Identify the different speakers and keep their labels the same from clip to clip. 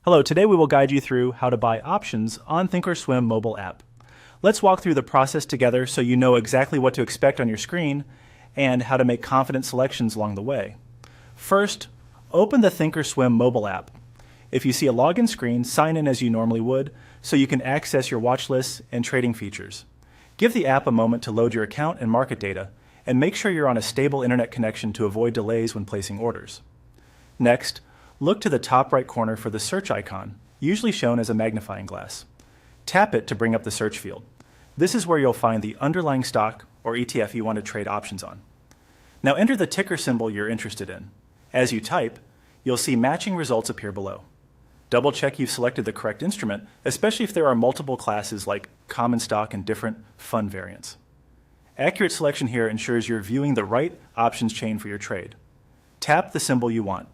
Speaker 1: Hello, today we will guide you through how to buy options on ThinkorSwim mobile app. Let's walk through the process together so you know exactly what to expect on your screen and how to make confident selections along the way. First, open the ThinkorSwim mobile app. If you see a login screen, sign in as you normally would so you can access your watch lists and trading features. Give the app a moment to load your account and market data, and make sure you're on a stable internet connection to avoid delays when placing orders. Next, look to the top right corner for the search icon, usually shown as a magnifying glass. Tap it to bring up the search field. This is where you'll find the underlying stock or ETF you want to trade options on. Now enter the ticker symbol you're interested in. As you type, you'll see matching results appear below. Double check you've selected the correct instrument, especially if there are multiple classes like common stock and different fund variants. Accurate selection here ensures you're viewing the right options chain for your trade. Tap the symbol you want.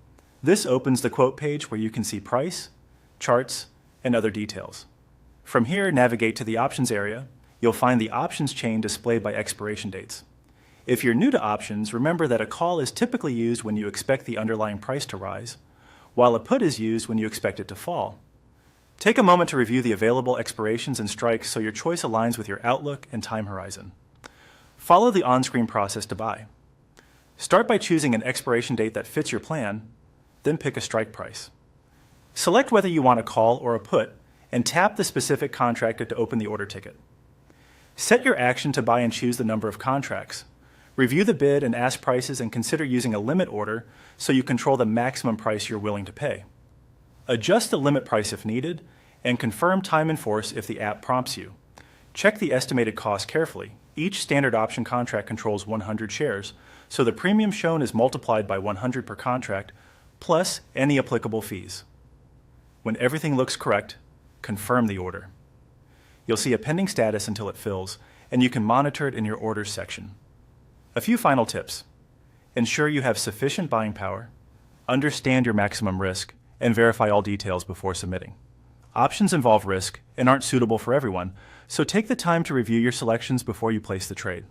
Speaker 1: This opens the quote page where you can see price, charts, and other details. From here, navigate to the options area. You'll find the options chain displayed by expiration dates. If you're new to options, remember that a call is typically used when you expect the underlying price to rise, while a put is used when you expect it to fall. Take a moment to review the available expirations and strikes so your choice aligns with your outlook and time horizon. Follow the on-screen process to buy. Start by choosing an expiration date that fits your plan, then pick a strike price. Select whether you want a call or a put, and tap the specific contract to open the order ticket. Set your action to buy and choose the number of contracts. Review the bid and ask prices and consider using a limit order so you control the maximum price you're willing to pay. Adjust the limit price if needed, and confirm time in force if the app prompts you. Check the estimated cost carefully. Each standard option contract controls 100 shares, so the premium shown is multiplied by 100 per contract, plus any applicable fees. When everything looks correct, confirm the order. You'll see a pending status until it fills, and you can monitor it in your orders section. A few final tips. Ensure you have sufficient buying power, understand your maximum risk, and verify all details before submitting. Options involve risk and aren't suitable for everyone, so take the time to review your selections before you place the trade.